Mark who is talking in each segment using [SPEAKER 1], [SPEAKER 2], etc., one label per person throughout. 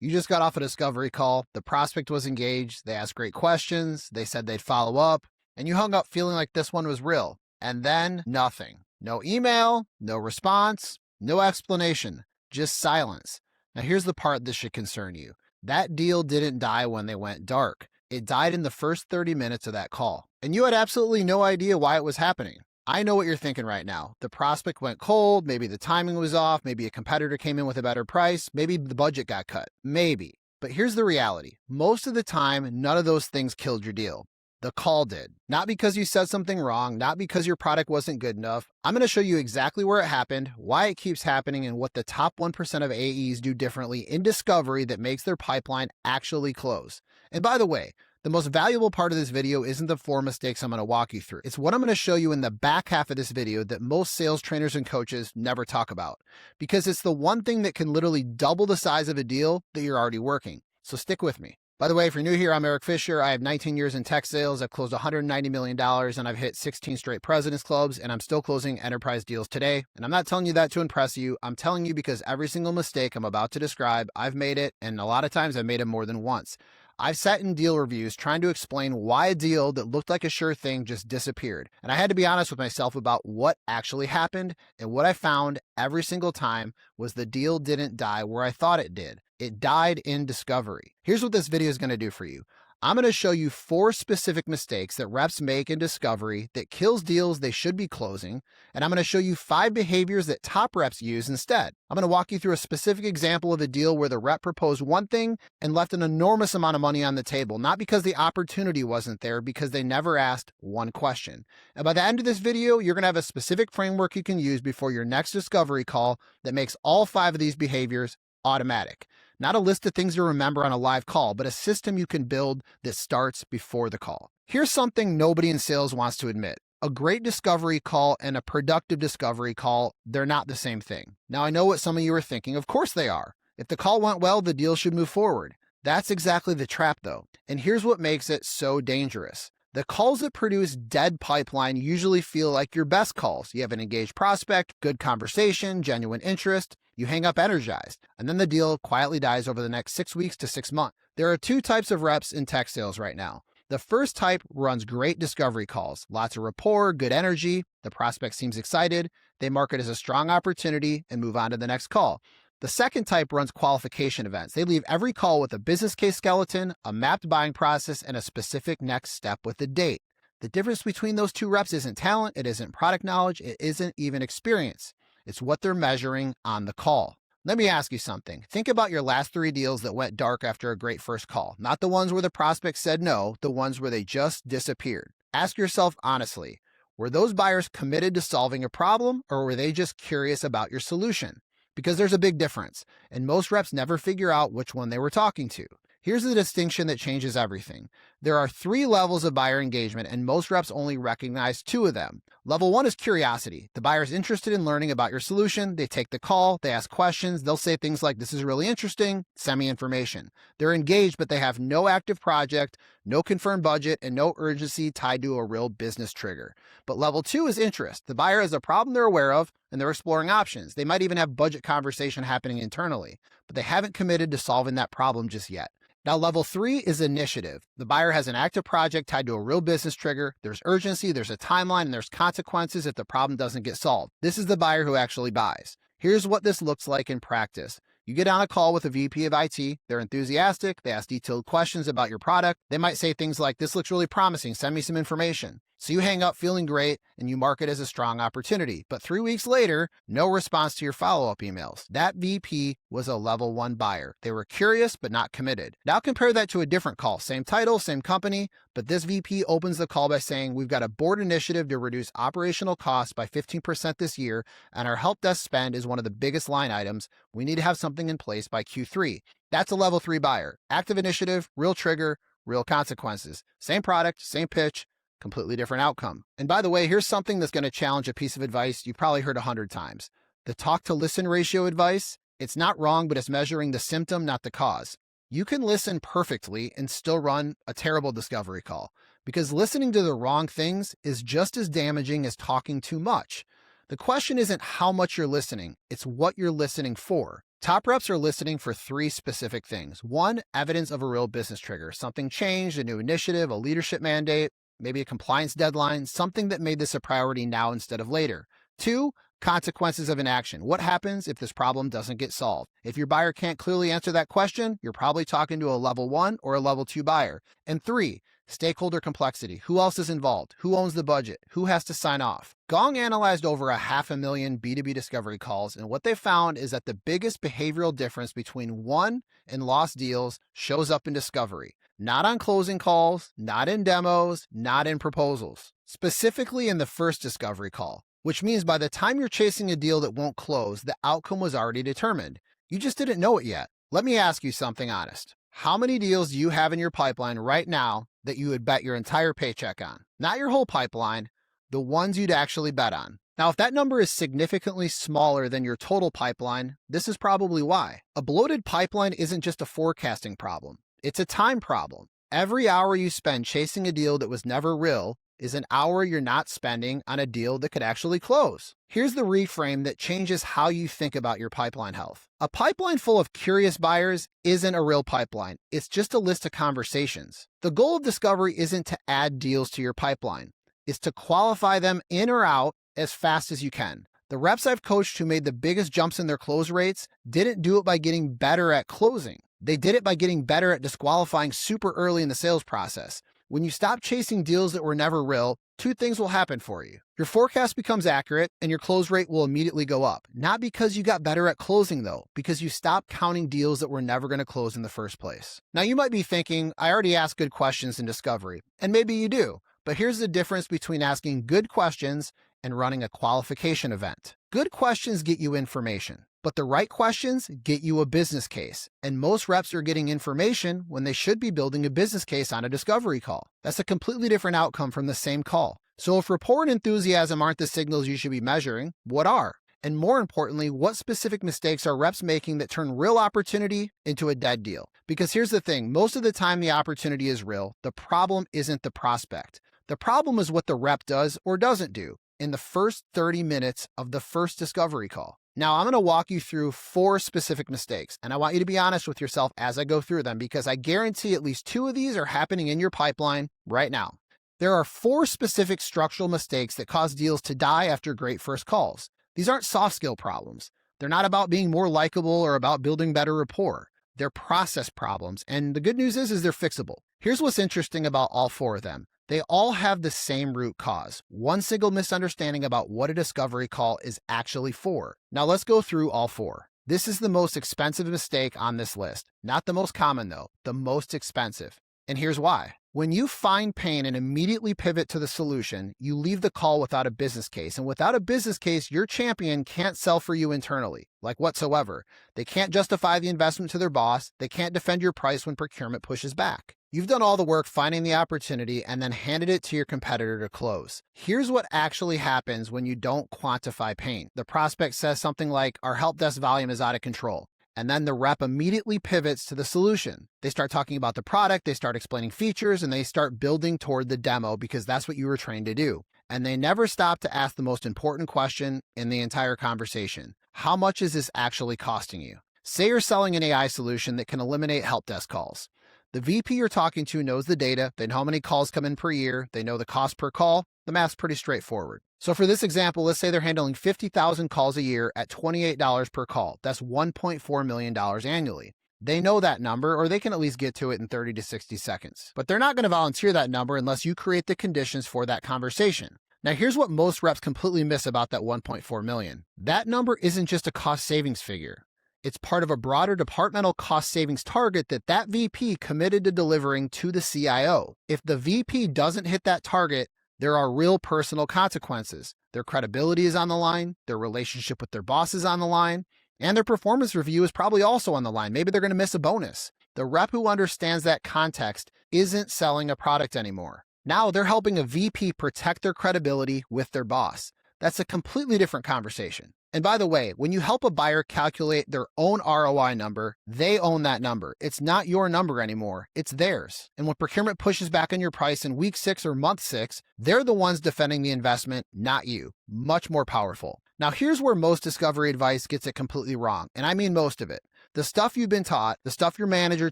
[SPEAKER 1] You just got off a discovery call, the prospect was engaged, they asked great questions, they said they'd follow up, and you hung up feeling like this one was real. And then nothing. No email, no response, no explanation, just silence. Now here's the part that should concern you. That deal didn't die when they went dark. It died in the first 30 minutes of that call. And you had absolutely no idea why it was happening. I know what you're thinking right now. The prospect went cold, maybe the timing was off, maybe a competitor came in with a better price, maybe the budget got cut. Maybe. But here's the reality. Most of the time, none of those things killed your deal. The call did. Not because you said something wrong, not because your product wasn't good enough. I'm going to show you exactly where it happened, why it keeps happening, and what the top 1% of AEs do differently in discovery that makes their pipeline actually close. And by the way, the most valuable part of this video isn't the 4 mistakes I'm going to walk you through. It's what I'm going to show you in the back half of this video that most sales trainers and coaches never talk about, because it's the one thing that can literally double the size of a deal that you're already working. So stick with me. By the way, if you're new here, I'm Eric Fisher. I have 19 years in tech sales. I've closed $190 million and I've hit 16 straight President's Clubs, and I'm still closing enterprise deals today. And I'm not telling you that to impress you. I'm telling you because every single mistake I'm about to describe, I've made it, and a lot of times I've made it more than once. I've sat in deal reviews trying to explain why a deal that looked like a sure thing just disappeared. And I had to be honest with myself about what actually happened, and what I found every single time was the deal didn't die where I thought it did. It died in discovery. Here's what this video is going to do for you. I'm going to show you 4 specific mistakes that reps make in discovery that kills deals they should be closing, and I'm going to show you 5 behaviors that top reps use instead. I'm going to walk you through a specific example of a deal where the rep proposed one thing and left an enormous amount of money on the table, not because the opportunity wasn't there, because they never asked one question. And by the end of this video, you're going to have a specific framework you can use before your next discovery call that makes all 5 of these behaviors automatic. Not a list of things to remember on a live call, but a system you can build that starts before the call. Here's something nobody in sales wants to admit. A great discovery call and a productive discovery call, they're not the same thing. Now, I know what some of you are thinking. Of course they are. If the call went well, the deal should move forward. That's exactly the trap, though. And here's what makes it so dangerous. The calls that produce dead pipeline usually feel like your best calls. You have an engaged prospect, good conversation, genuine interest. You hang up energized, and then the deal quietly dies over the next 6 weeks to 6 months. There are 2 types of reps in tech sales right now. The first type runs great discovery calls, lots of rapport, good energy. The prospect seems excited. They mark it as a strong opportunity and move on to the next call. The second type runs qualification events. They leave every call with a business case skeleton, a mapped buying process, and a specific next step with a date. The difference between those 2 reps isn't talent, it isn't product knowledge, it isn't even experience. It's what they're measuring on the call. Let me ask you something. Think about your last 3 deals that went dark after a great first call. Not the ones where the prospect said no, the ones where they just disappeared. Ask yourself honestly, were those buyers committed to solving a problem, or were they just curious about your solution? Because there's a big difference, and most reps never figure out which one they were talking to. Here's the distinction that changes everything. There are 3 levels of buyer engagement, and most reps only recognize 2 of them. Level 1 is curiosity. The buyer's interested in learning about your solution. They take the call, they ask questions, they'll say things like, "This is really interesting, send me information." They're engaged, but they have no active project, no confirmed budget, and no urgency tied to a real business trigger. But level 2 is interest. The buyer has a problem they're aware of, and they're exploring options. They might even have budget conversation happening internally, but they haven't committed to solving that problem just yet. Now, level 3 is initiative. The buyer has an active project tied to a real business trigger. There's urgency, there's a timeline, and there's consequences if the problem doesn't get solved. This is the buyer who actually buys. Here's what this looks like in practice. You get on a call with a VP of IT. They're enthusiastic. They ask detailed questions about your product. They might say things like, "This looks really promising. Send me some information." So you hang up feeling great and you mark it as a strong opportunity. But 3 weeks later, no response to your follow-up emails. That VP was a level 1 buyer. They were curious, but not committed. Now compare that to a different call. Same title, same company, but this VP opens the call by saying, "We've got a board initiative to reduce operational costs by 15% this year, and our help desk spend is one of the biggest line items. We need to have something in place by Q3. That's a level 3 buyer. Active initiative, real trigger, real consequences. Same product, same pitch, completely different outcome. And by the way, here's something that's going to challenge a piece of advice you've probably heard 100 times. The talk to listen ratio advice, it's not wrong, but it's measuring the symptom, not the cause. You can listen perfectly and still run a terrible discovery call, because listening to the wrong things is just as damaging as talking too much. The question isn't how much you're listening, it's what you're listening for. Top reps are listening for 3 specific things. 1, evidence of a real business trigger. Something changed, a new initiative, a leadership mandate, maybe a compliance deadline, something that made this a priority now instead of later. 2, consequences of inaction. What happens if this problem doesn't get solved? If your buyer can't clearly answer that question, you're probably talking to a level 1 or a level 2 buyer. And 3, stakeholder complexity. Who else is involved? Who owns the budget? Who has to sign off? Gong analyzed over 500,000 B2B discovery calls, and what they found is that the biggest behavioral difference between won and lost deals shows up in discovery. Not on closing calls, not in demos, not in proposals. Specifically in the first discovery call, which means by the time you're chasing a deal that won't close, the outcome was already determined. You just didn't know it yet. Let me ask you something honest. How many deals do you have in your pipeline right now that you would bet your entire paycheck on? Not your whole pipeline, the ones you'd actually bet on. Now, if that number is significantly smaller than your total pipeline, this is probably why. A bloated pipeline isn't just a forecasting problem. It's a time problem. Every hour you spend chasing a deal that was never real is an hour you're not spending on a deal that could actually close. Here's the reframe that changes how you think about your pipeline health. A pipeline full of curious buyers isn't a real pipeline. It's just a list of conversations. The goal of discovery isn't to add deals to your pipeline. It's to qualify them in or out as fast as you can. The reps I've coached who made the biggest jumps in their close rates didn't do it by getting better at closing. They did it by getting better at disqualifying super early in the sales process. When you stop chasing deals that were never real, 2 things will happen for you. Your forecast becomes accurate and your close rate will immediately go up. Not because you got better at closing though, because you stopped counting deals that were never going to close in the first place. Now you might be thinking, I already asked good questions in discovery, and maybe you do, but here's the difference between asking good questions and running a qualification event. Good questions get you information, but the right questions get you a business case. And most reps are getting information when they should be building a business case on a discovery call. That's a completely different outcome from the same call. So if rapport and enthusiasm aren't the signals you should be measuring, what are? And more importantly, what specific mistakes are reps making that turn real opportunity into a dead deal? Because here's the thing, most of the time the opportunity is real. The problem isn't the prospect. The problem is what the rep does or doesn't do in the first 30 minutes of the first discovery call. Now, I'm going to walk you through 4 specific mistakes, and I want you to be honest with yourself as I go through them because I guarantee at least 2 of these are happening in your pipeline right now. There are 4 specific structural mistakes that cause deals to die after great first calls. These aren't soft skill problems. They're not about being more likable or about building better rapport. They're process problems, and the good news is they're fixable. Here's what's interesting about all 4 of them. They all have the same root cause, one single misunderstanding about what a discovery call is actually for. Now let's go through all 4. This is the most expensive mistake on this list. Not the most common though, the most expensive. And here's why. When you find pain and immediately pivot to the solution, you leave the call without a business case. And without a business case, your champion can't sell for you internally, like whatsoever. They can't justify the investment to their boss. They can't defend your price when procurement pushes back. You've done all the work finding the opportunity and then handed it to your competitor to close. Here's what actually happens when you don't quantify pain. The prospect says something like, our help desk volume is out of control. And then the rep immediately pivots to the solution. They start talking about the product, they start explaining features, and they start building toward the demo because that's what you were trained to do. And they never stop to ask the most important question in the entire conversation. How much is this actually costing you? Say you're selling an AI solution that can eliminate help desk calls. The VP you're talking to knows the data, they know how many calls come in per year, they know the cost per call. The math's pretty straightforward. So for this example, let's say they're handling 50,000 calls a year at $28 per call. That's $1.4 million annually. They know that number, or they can at least get to it in 30 to 60 seconds. But they're not going to volunteer that number unless you create the conditions for that conversation. Now here's what most reps completely miss about that 1.4 million. That number isn't just a cost savings figure. It's part of a broader departmental cost savings target that VP committed to delivering to the CIO. If the VP doesn't hit that target, there are real personal consequences. Their credibility is on the line, their relationship with their boss is on the line, and their performance review is probably also on the line. Maybe they're going to miss a bonus. The rep who understands that context isn't selling a product anymore. Now they're helping a VP protect their credibility with their boss. That's a completely different conversation. And by the way, when you help a buyer calculate their own ROI number, they own that number. It's not your number anymore, it's theirs. And when procurement pushes back on your price in week 6 or month 6, they're the ones defending the investment, not you. Much more powerful. Now, here's where most discovery advice gets it completely wrong, and I mean most of it. The stuff you've been taught, the stuff your manager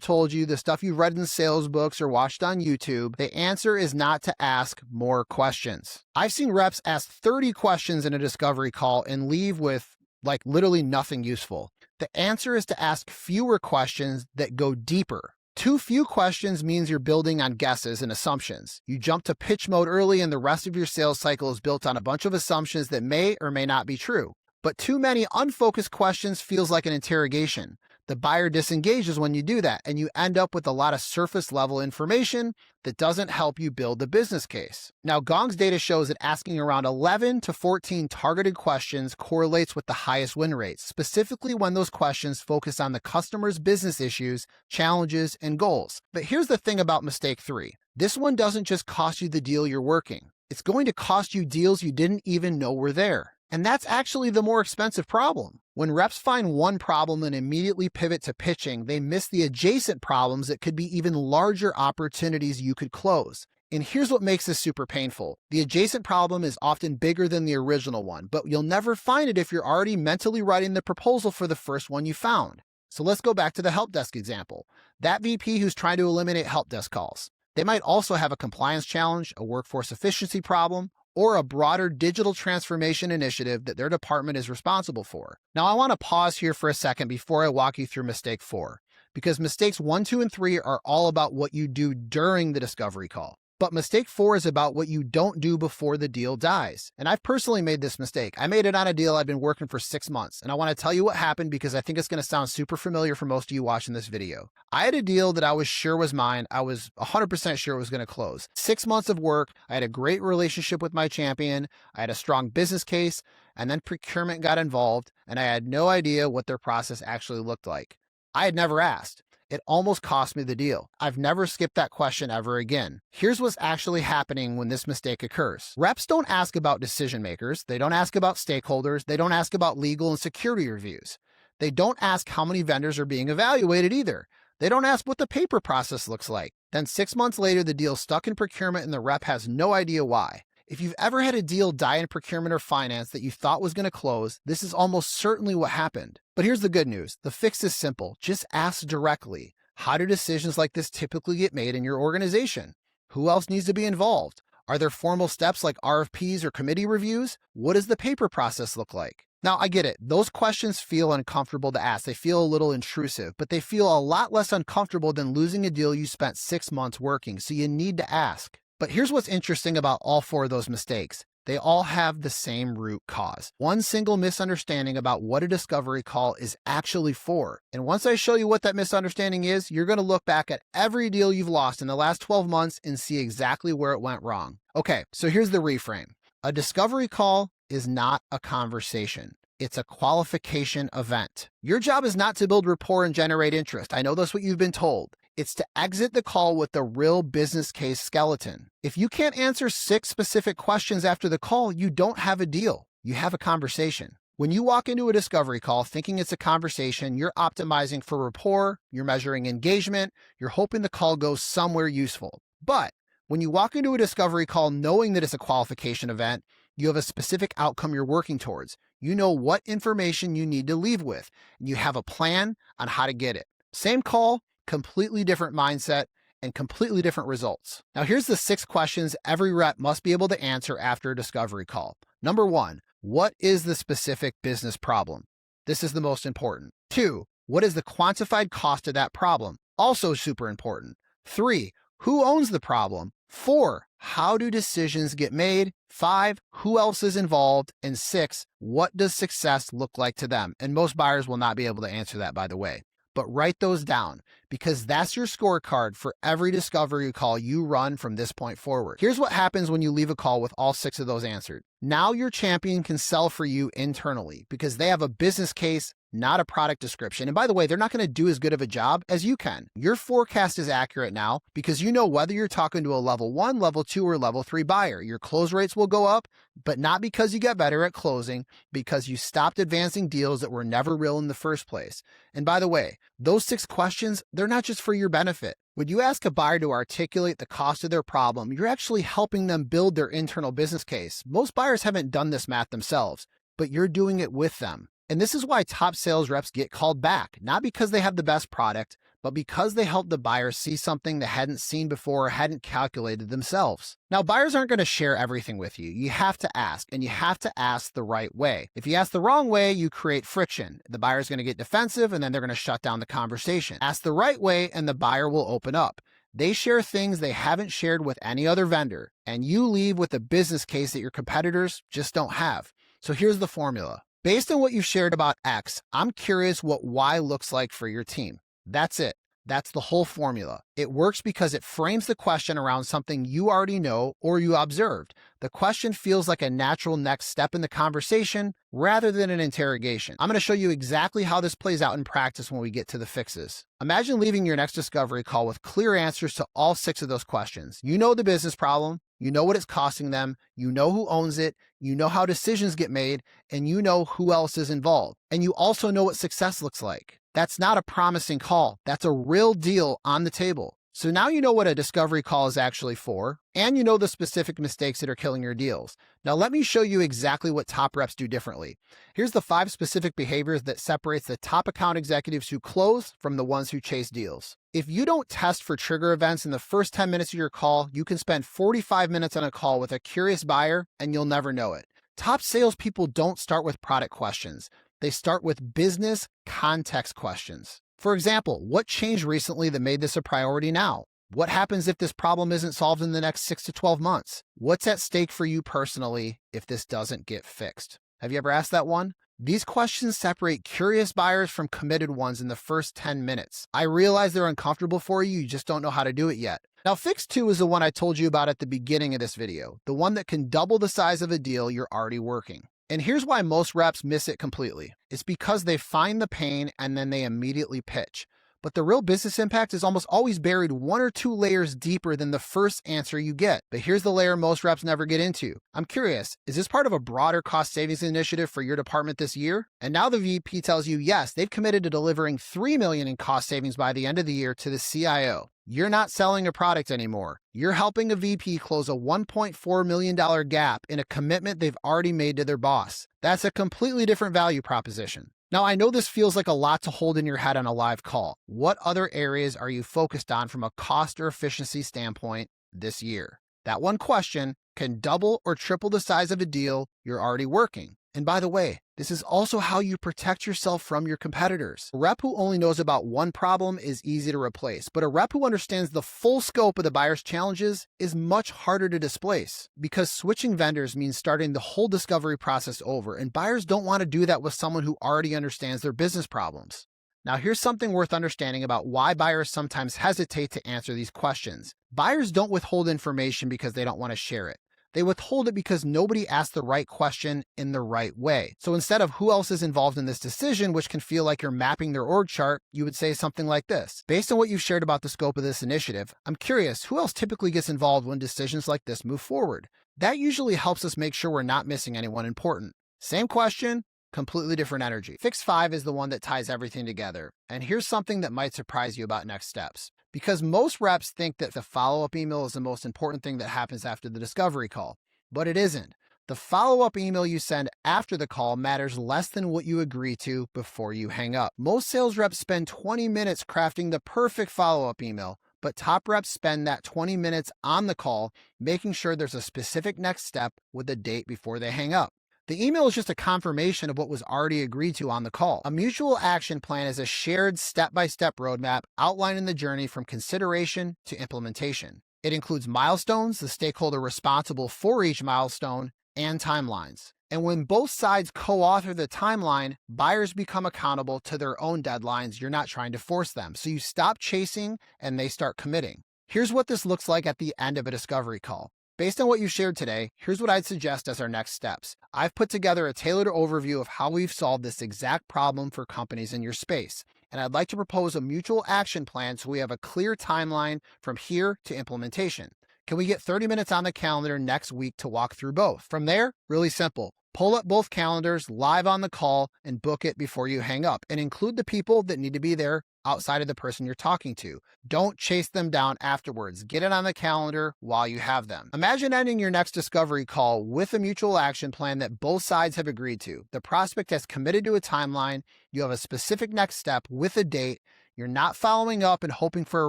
[SPEAKER 1] told you, the stuff you've read in sales books or watched on YouTube, the answer is not to ask more questions. I've seen reps ask 30 questions in a discovery call and leave with like literally nothing useful. The answer is to ask fewer questions that go deeper. Too few questions means you're building on guesses and assumptions. You jump to pitch mode early and the rest of your sales cycle is built on a bunch of assumptions that may or may not be true. But too many unfocused questions feels like an interrogation. The buyer disengages when you do that, and you end up with a lot of surface level information that doesn't help you build the business case. Now, Gong's data shows that asking around 11 to 14 targeted questions correlates with the highest win rates, specifically when those questions focus on the customer's business issues, challenges, and goals. But here's the thing about mistake 3. This one doesn't just cost you the deal you're working. It's going to cost you deals you didn't even know were there. And that's actually the more expensive problem. When reps find one problem and immediately pivot to pitching, they miss the adjacent problems that could be even larger opportunities you could close. And here's what makes this super painful. The adjacent problem is often bigger than the original one, but you'll never find it if you're already mentally writing the proposal for the first one you found. So let's go back to the help desk example. That VP who's trying to eliminate help desk calls. They might also have a compliance challenge, a workforce efficiency problem, or a broader digital transformation initiative that their department is responsible for. Now, I want to pause here for a second before I walk you through mistake 4, because mistakes 1, 2, and 3 are all about what you do during the discovery call. But mistake 4 is about what you don't do before the deal dies. And I've personally made this mistake. I made it on a deal I've been working for 6 months. And I want to tell you what happened because I think it's going to sound super familiar for most of you watching this video. I had a deal that I was sure was mine. I was 100% sure it was going to close. 6 months of work. I had a great relationship with my champion. I had a strong business case. And then procurement got involved. And I had no idea what their process actually looked like. I had never asked. It almost cost me the deal. I've never skipped that question ever again. Here's what's actually happening when this mistake occurs. Reps don't ask about decision makers. They don't ask about stakeholders. They don't ask about legal and security reviews. They don't ask how many vendors are being evaluated either. They don't ask what the paper process looks like. Then 6 months later, the deal's stuck in procurement and the rep has no idea why. If you've ever had a deal die in procurement or finance that you thought was going to close, this is almost certainly what happened. But here's the good news. The fix is simple. Just ask directly. How do decisions like this typically get made in your organization? Who else needs to be involved? Are there formal steps like RFPs or committee reviews? What does the paper process look like? Now, I get it. Those questions feel uncomfortable to ask. They feel a little intrusive, but they feel a lot less uncomfortable than losing a deal you spent 6 months working, so you need to ask. But here's what's interesting about all 4 of those mistakes. They all have the same root cause. One single misunderstanding about what a discovery call is actually for. And once I show you what that misunderstanding is, you're going to look back at every deal you've lost in the last 12 months and see exactly where it went wrong. Okay, so here's the reframe. A discovery call is not a conversation. It's a qualification event. Your job is not to build rapport and generate interest. I know that's what you've been told. It's to exit the call with the real business case skeleton. If you can't answer 6 specific questions after the call, you don't have a deal. You have a conversation. When you walk into a discovery call thinking it's a conversation, you're optimizing for rapport, you're measuring engagement, you're hoping the call goes somewhere useful. But when you walk into a discovery call knowing that it's a qualification event, you have a specific outcome you're working towards. You know what information you need to leave with, and you have a plan on how to get it. Same call, completely different mindset, and completely different results. Now, here's the 6 questions every rep must be able to answer after a discovery call. Number 1, what is the specific business problem? This is the most important. 2, what is the quantified cost of that problem? Also super important. 3, who owns the problem? 4, how do decisions get made? 5, who else is involved? And 6, what does success look like to them? And most buyers will not be able to answer that, by the way. But write those down because that's your scorecard for every discovery call you run from this point forward. Here's what happens when you leave a call with all 6 of those answered. Now your champion can sell for you internally because they have a business case, not a product description. And by the way, they're not going to do as good of a job as you can. Your forecast is accurate now because you know whether you're talking to a level 1, level 2, or level 3 buyer. Your close rates will go up, but not because you got better at closing, because you stopped advancing deals that were never real in the first place. And by the way, those 6 questions, they're not just for your benefit. When you ask a buyer to articulate the cost of their problem, you're actually helping them build their internal business case. Most buyers haven't done this math themselves, but you're doing it with them. And this is why top sales reps get called back, not because they have the best product, but because they help the buyer see something they hadn't seen before or hadn't calculated themselves. Now, buyers aren't going to share everything with you. You have to ask, and you have to ask the right way. If you ask the wrong way, you create friction. The buyer's going to get defensive, and then they're going to shut down the conversation. Ask the right way, and the buyer will open up. They share things they haven't shared with any other vendor, and you leave with a business case that your competitors just don't have. So here's the formula. Based on what you've shared about X, I'm curious what Y looks like for your team. That's it. That's the whole formula. It works because it frames the question around something you already know or you observed. The question feels like a natural next step in the conversation rather than an interrogation. I'm going to show you exactly how this plays out in practice when we get to the fixes. Imagine leaving your next discovery call with clear answers to all 6 of those questions. You know the business problem, you know what it's costing them, you know who owns it, you know how decisions get made, and you know who else is involved. And you also know what success looks like. That's not a promising call. That's a real deal on the table. So now you know what a discovery call is actually for, and you know the specific mistakes that are killing your deals. Now let me show you exactly what top reps do differently. Here's the 5 specific behaviors that separates the top account executives who close from the ones who chase deals. If you don't test for trigger events in the first 10 minutes of your call, you can spend 45 minutes on a call with a curious buyer and you'll never know it. Top salespeople don't start with product questions. They start with business context questions. For example, what changed recently that made this a priority now? What happens if this problem isn't solved in the next 6 to 12 months? What's at stake for you personally if this doesn't get fixed? Have you ever asked that one? These questions separate curious buyers from committed ones in the first 10 minutes. I realize they're uncomfortable for you, you just don't know how to do it yet. Now, fix 2 is the one I told you about at the beginning of this video, the one that can double the size of a deal you're already working. And here's why most reps miss it completely. It's because they find the pain and then they immediately pitch. But the real business impact is almost always buried 1 or 2 layers deeper than the first answer you get. But here's the layer most reps never get into. I'm curious, is this part of a broader cost savings initiative for your department this year? And now the VP tells you, yes, they've committed to delivering $3 million in cost savings by the end of the year to the CIO. You're not selling a product anymore. You're helping a VP close a $1.4 million gap in a commitment they've already made to their boss. That's a completely different value proposition. Now, I know this feels like a lot to hold in your head on a live call. What other areas are you focused on from a cost or efficiency standpoint this year? That one question can double or triple the size of a deal you're already working. And by the way, this is also how you protect yourself from your competitors. A rep who only knows about one problem is easy to replace, but a rep who understands the full scope of the buyer's challenges is much harder to displace because switching vendors means starting the whole discovery process over, and buyers don't want to do that with someone who already understands their business problems. Now, here's something worth understanding about why buyers sometimes hesitate to answer these questions. Buyers don't withhold information because they don't want to share it. They withhold it because nobody asked the right question in the right way. So instead of who else is involved in this decision, which can feel like you're mapping their org chart, you would say something like this. Based on what you've shared about the scope of this initiative, I'm curious, who else typically gets involved when decisions like this move forward? That usually helps us make sure we're not missing anyone important. Same question, completely different energy. Fix 5 is the one that ties everything together. And here's something that might surprise you about next steps. Because most reps think that the follow-up email is the most important thing that happens after the discovery call, but it isn't. The follow-up email you send after the call matters less than what you agree to before you hang up. Most sales reps spend 20 minutes crafting the perfect follow-up email, but top reps spend that 20 minutes on the call making sure there's a specific next step with a date before they hang up. The email is just a confirmation of what was already agreed to on the call. A mutual action plan is a shared step-by-step roadmap outlining the journey from consideration to implementation. It includes milestones, the stakeholder responsible for each milestone, and timelines. And when both sides co-author the timeline, buyers become accountable to their own deadlines. You're not trying to force them. So you stop chasing and they start committing. Here's what this looks like at the end of a discovery call. Based on what you shared today, here's what I'd suggest as our next steps. I've put together a tailored overview of how we've solved this exact problem for companies in your space. And I'd like to propose a mutual action plan so we have a clear timeline from here to implementation. Can we get 30 minutes on the calendar next week to walk through both? From there, really simple. Pull up both calendars live on the call and book it before you hang up, and include the people that need to be there outside of the person you're talking to. Don't chase them down afterwards. Get it on the calendar while you have them. Imagine ending your next discovery call with a mutual action plan that both sides have agreed to. The prospect has committed to a timeline. You have a specific next step with a date. You're not following up and hoping for a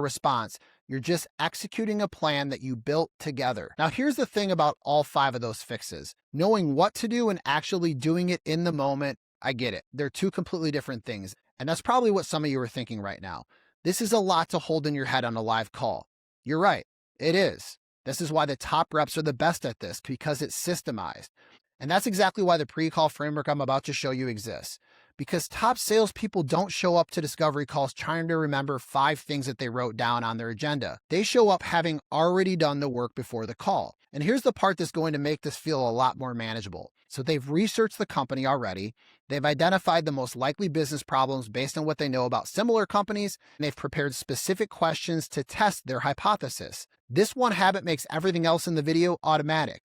[SPEAKER 1] response. You're just executing a plan that you built together. Now, here's the thing about all 5 of those fixes. Knowing what to do and actually doing it in the moment, I get it. They're 2 completely different things. And that's probably what some of you are thinking right now. This is a lot to hold in your head on a live call. You're right. It is. This is why the top reps are the best at this, because it's systemized. And that's exactly why the pre-call framework I'm about to show you exists. Because top salespeople don't show up to discovery calls trying to remember 5 things that they wrote down on their agenda. They show up having already done the work before the call. And here's the part that's going to make this feel a lot more manageable. So they've researched the company already. They've identified the most likely business problems based on what they know about similar companies, and they've prepared specific questions to test their hypothesis. This one habit makes everything else in the video automatic.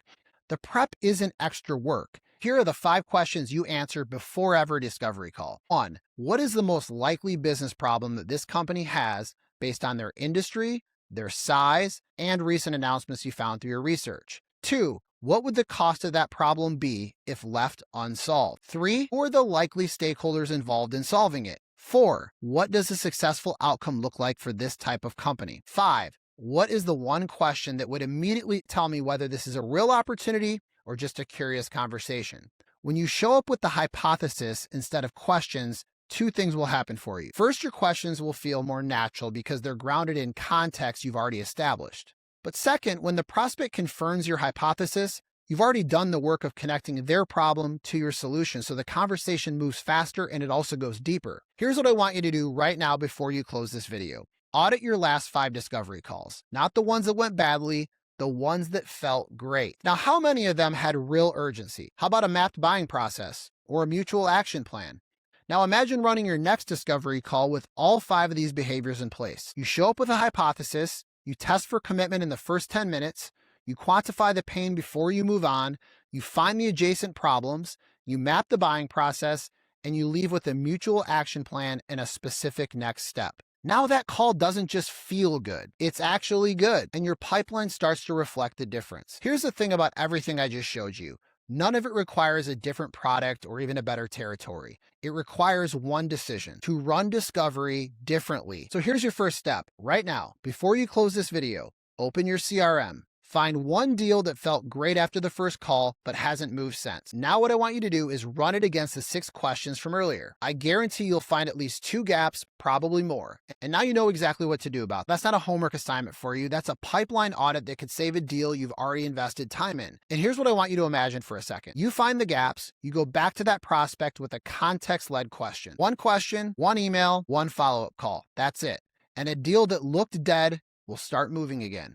[SPEAKER 1] The prep isn't extra work. Here are the 5 questions you answer before every discovery call. 1. What is the most likely business problem that this company has based on their industry, their size, and recent announcements you found through your research? 2. What would the cost of that problem be if left unsolved? 3. Who are the likely stakeholders involved in solving it? 4. What does a successful outcome look like for this type of company? 5. What is the one question that would immediately tell me whether this is a real opportunity or just a curious conversation? When you show up with the hypothesis instead of questions, 2 things will happen for you. First, your questions will feel more natural because they're grounded in context you've already established. But second, when the prospect confirms your hypothesis, you've already done the work of connecting their problem to your solution, so the conversation moves faster and it also goes deeper. Here's what I want you to do right now before you close this video. Audit your last 5 discovery calls, not the ones that went badly, the ones that felt great. Now, how many of them had real urgency? How about a mapped buying process or a mutual action plan? Now, imagine running your next discovery call with all 5 of these behaviors in place. You show up with a hypothesis, you test for commitment in the first 10 minutes, you quantify the pain before you move on, you find the adjacent problems, you map the buying process, and you leave with a mutual action plan and a specific next step. Now that call doesn't just feel good, it's actually good, and your pipeline starts to reflect the difference. Here's the thing about everything I just showed you. None of it requires a different product or even a better territory. It requires one decision: to run discovery differently. So here's your first step. Right now, before you close this video, open your CRM. Find one deal that felt great after the first call, but hasn't moved since. Now what I want you to do is run it against the 6 questions from earlier. I guarantee you'll find at least 2 gaps, probably more. And now you know exactly what to do about it. That's not a homework assignment for you. That's a pipeline audit that could save a deal you've already invested time in. And here's what I want you to imagine for a second. You find the gaps, you go back to that prospect with a context-led question. 1 question, 1 email, 1 follow-up call. That's it. And a deal that looked dead will start moving again.